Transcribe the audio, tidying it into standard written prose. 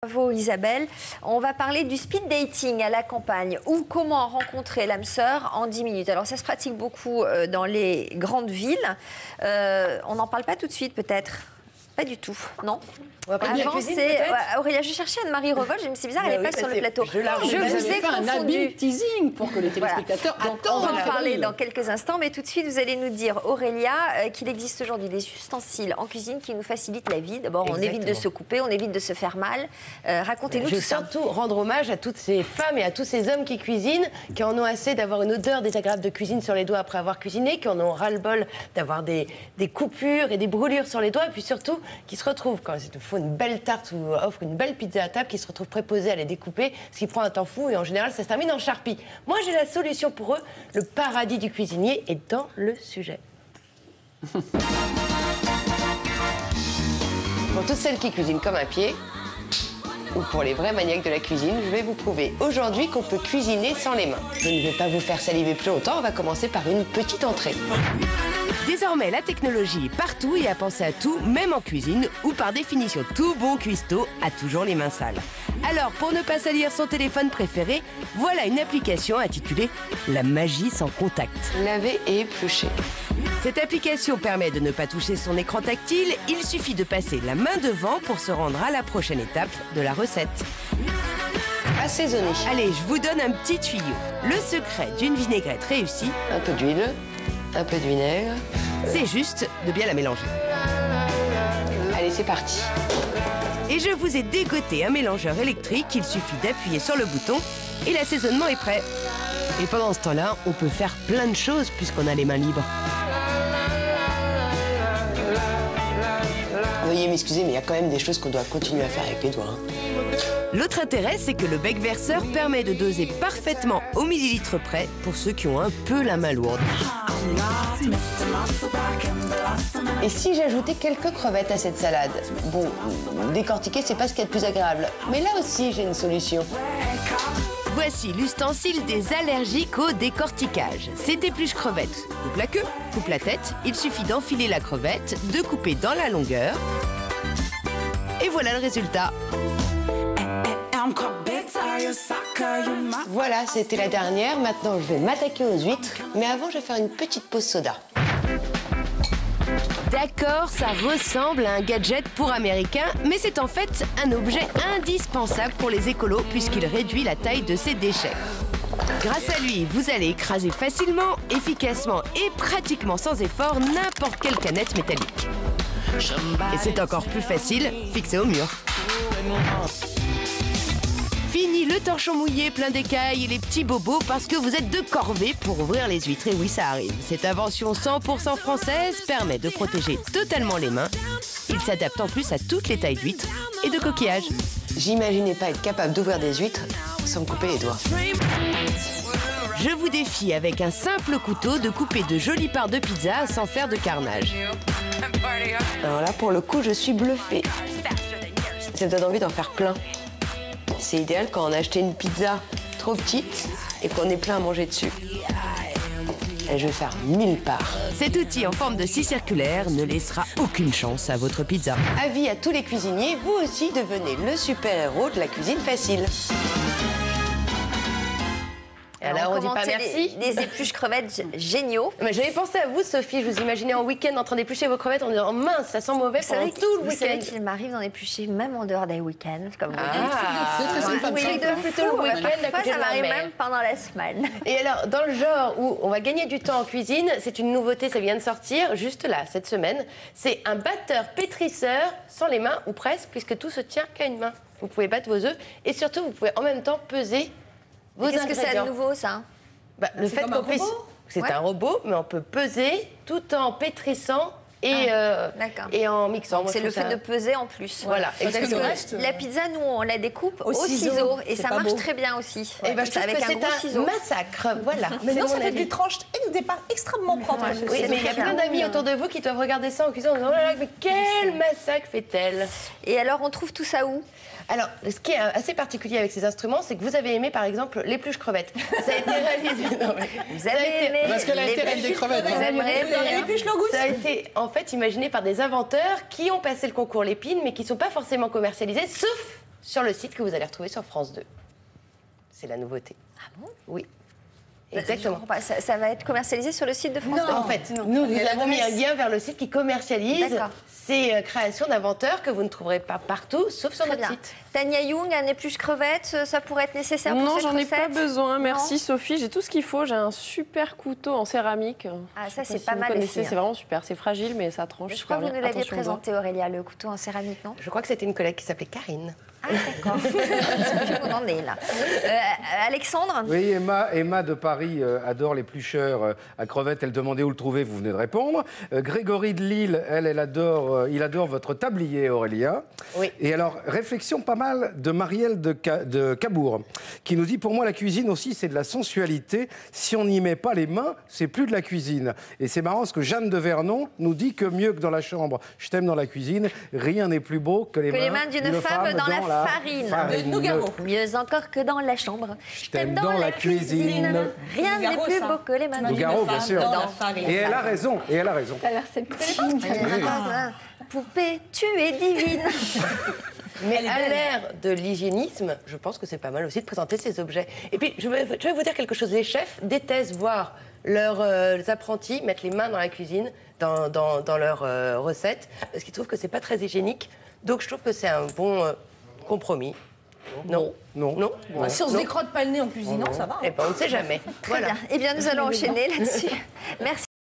Bravo Isabelle. On va parler du speed dating à la campagne ou comment rencontrer l'âme sœur en 10 minutes. Alors ça se pratique beaucoup dans les grandes villes. On n'en parle pas tout de suite peut-être. Pas du tout, non. Avant, c'est Aurélia. Je cherchais Anne-Marie Revol. Je me suis bizarre, elle n'est pas sur le plateau. Je vous ai fait un habile teasing pour que les téléspectateurs entendent. On va en parler dans quelques instants, mais tout de suite, vous allez nous dire, Aurélia, qu'il existe aujourd'hui des ustensiles en cuisine qui nous facilitent la vie. D'abord, on évite de se couper, on évite de se faire mal. Racontez-nous tout ça. Je veux surtout rendre hommage à toutes ces femmes et à tous ces hommes qui cuisinent, qui en ont assez d'avoir une odeur désagréable de cuisine sur les doigts après avoir cuisiné, qui en ont ras-le-bol d'avoir des coupures et des brûlures sur les doigts, et puis surtout qui se retrouvent quand il faut une belle tarte ou offre une belle pizza à table, qui se retrouvent préposés à les découper, ce qui prend un temps fou et en général ça se termine en charpie. Moi j'ai la solution pour eux, le paradis du cuisinier est dans le sujet. Pour toutes celles qui cuisinent comme un pied, ou pour les vrais maniaques de la cuisine, je vais vous prouver aujourd'hui qu'on peut cuisiner sans les mains. Je ne vais pas vous faire saliver plus longtemps, on va commencer par une petite entrée. Désormais, la technologie est partout et à penser à tout, même en cuisine, où par définition, tout bon cuistot a toujours les mains sales. Alors, pour ne pas salir son téléphone préféré, voilà une application intitulée « La magie sans contact ». Laver et éplucher. Cette application permet de ne pas toucher son écran tactile, il suffit de passer la main devant pour se rendre à la prochaine étape de la recette. Assaisonner. Allez, je vous donne un petit tuyau. Le secret d'une vinaigrette réussie... Un peu d'huile, un peu de vinaigre. C'est juste de bien la mélanger. Allez, c'est parti. Et je vous ai dégoté un mélangeur électrique, il suffit d'appuyer sur le bouton et l'assaisonnement est prêt. Et pendant ce temps-là, on peut faire plein de choses puisqu'on a les mains libres. Veuillez m'excuser, mais il y a quand même des choses qu'on doit continuer à faire avec les doigts. L'autre intérêt, c'est que le bec verseur permet de doser parfaitement au millilitre près pour ceux qui ont un peu la main lourde. Et si j'ajoutais quelques crevettes à cette salade? Bon, décortiquer, c'est pas ce qu'il y a de plus agréable. Mais là aussi, j'ai une solution. Voici l'ustensile des allergiques au décortiquage. C'est épluche crevette. Coupe la queue, coupe la tête. Il suffit d'enfiler la crevette, de couper dans la longueur. Et voilà le résultat. Voilà, c'était la dernière. Maintenant, je vais m'attaquer aux huîtres. Mais avant, je vais faire une petite pause soda. D'accord, ça ressemble à un gadget pour Américains, mais c'est en fait un objet indispensable pour les écolos puisqu'il réduit la taille de ses déchets. Grâce à lui, vous allez écraser facilement, efficacement et pratiquement sans effort n'importe quelle canette métallique. Et c'est encore plus facile, fixé au mur. Fini le torchon mouillé plein d'écailles et les petits bobos parce que vous êtes de corvée pour ouvrir les huîtres. Et oui, ça arrive. Cette invention 100% française permet de protéger totalement les mains. Il s'adapte en plus à toutes les tailles d'huîtres et de coquillages. J'imaginais pas être capable d'ouvrir des huîtres sans me couper les doigts. Je vous défie avec un simple couteau de couper de jolies parts de pizza sans faire de carnage. Alors là, pour le coup, je suis bluffée. Ça me donne envie d'en faire plein. C'est idéal quand on a acheté une pizza trop petite et qu'on est plein à manger dessus. Et je vais faire 1000 parts. Cet outil en forme de scie circulaire ne laissera aucune chance à votre pizza. Avis à tous les cuisiniers, vous aussi devenez le super-héros de la cuisine facile. Alors, on dit pas merci. Des épluches crevettes géniaux. J'avais pensé à vous, Sophie. Je vous imaginais en week-end en train d'éplucher vos crevettes en disant mince, ça sent mauvais pendant tout le week-end. Vous savez qu'il m'arrive d'en éplucher même en dehors des week-ends, comme vous dites. Plutôt le week-end. Parfois, ça m'arrive même pendant la semaine. Et alors, dans le genre où on va gagner du temps en cuisine, c'est une nouveauté, ça vient de sortir, juste là, cette semaine. C'est un batteur pétrisseur sans les mains, ou presque, puisque tout se tient qu'à une main. Vous pouvez battre vos œufs et surtout, vous pouvez en même temps peser. Qu'est-ce que c'est de nouveau, ça? Le fait qu'on puisse... C'est un robot, mais on peut peser tout en pétrissant et en mixant. C'est le fait de peser en plus. Voilà. La pizza, nous, on la découpe au ciseau. Et ça marche très bien aussi. Et je trouve que c'est un massacre. Voilà. Mais non, ça fait des tranches au départ extrêmement propres. Oui, mais il y a plein d'amis autour de vous qui doivent regarder ça en cuisine en disant « Oh là là, mais quel massacre fait-elle » Et alors, on trouve tout ça où? Alors, ce qui est assez particulier avec ces instruments, c'est que vous avez aimé, par exemple, l'épluche crevette. Ça a été réalisé... Vous avez aimé... Parce qu'elle a été reine des crevettes. Vous aimerez l'épluche langouste. Ça a été, en fait, imaginé par des inventeurs qui ont passé le concours Lépine, mais qui ne sont pas forcément commercialisés, sauf sur le site que vous allez retrouver sur France 2. C'est la nouveauté. Ah bon? Oui. Exactement. Ça va être commercialisé sur le site de France 2? En fait, nous avons mis un lien vers le site qui commercialise ces créations d'inventeurs que vous ne trouverez pas partout, sauf sur notre site. Tania Young, un épluche crevette, ça pourrait être nécessaire pour cette recette? Non, j'en ai pas besoin. Merci Sophie, j'ai tout ce qu'il faut. J'ai un super couteau en céramique. Ah, ça c'est pas mal aussi. C'est vraiment super. C'est fragile, mais ça tranche. Je crois que vous nous l'aviez présenté, Aurélia, le couteau en céramique, non? Je crois que c'était une collègue qui s'appelait Karine. Ah, d'accord. Je sais plus où on en est, là. Alexandre? Oui, Emma de Paris adore l'éplucheur à crevettes. Elle demandait où le trouver, vous venez de répondre. Grégory de Lille, il adore votre tablier, Aurélia. Oui. Et alors, réflexion pas mal de Marielle de Cabourg, qui nous dit, pour moi, la cuisine aussi, c'est de la sensualité. Si on n'y met pas les mains, c'est plus de la cuisine. Et c'est marrant, parce que Jeanne de Vernon nous dit que mieux que dans la chambre, je t'aime dans la cuisine, rien n'est plus beau que les mains d'une femme dans la farine. Mieux encore que dans la chambre. Je t'aime dans la cuisine. Rien n'est plus beau que les mains d'une Nougaro, bien femme sûr. dans la farine. Et elle a raison, T'as l'air sceptique. Poupée, tu es divine. Mais à l'ère de l'hygiénisme, je pense que c'est pas mal aussi de présenter ces objets. Et puis, je vais vous dire quelque chose. Les chefs détestent voir leurs apprentis mettre les mains dans la cuisine, dans leurs recettes, parce qu'ils trouvent que c'est pas très hygiénique. Donc, je trouve que c'est un bon compromis. Non. Si on se décrotte pas le nez en cuisinant, ça va. Eh ben, on ne sait jamais. Très bien. Eh bien, nous allons enchaîner là-dessus. Merci.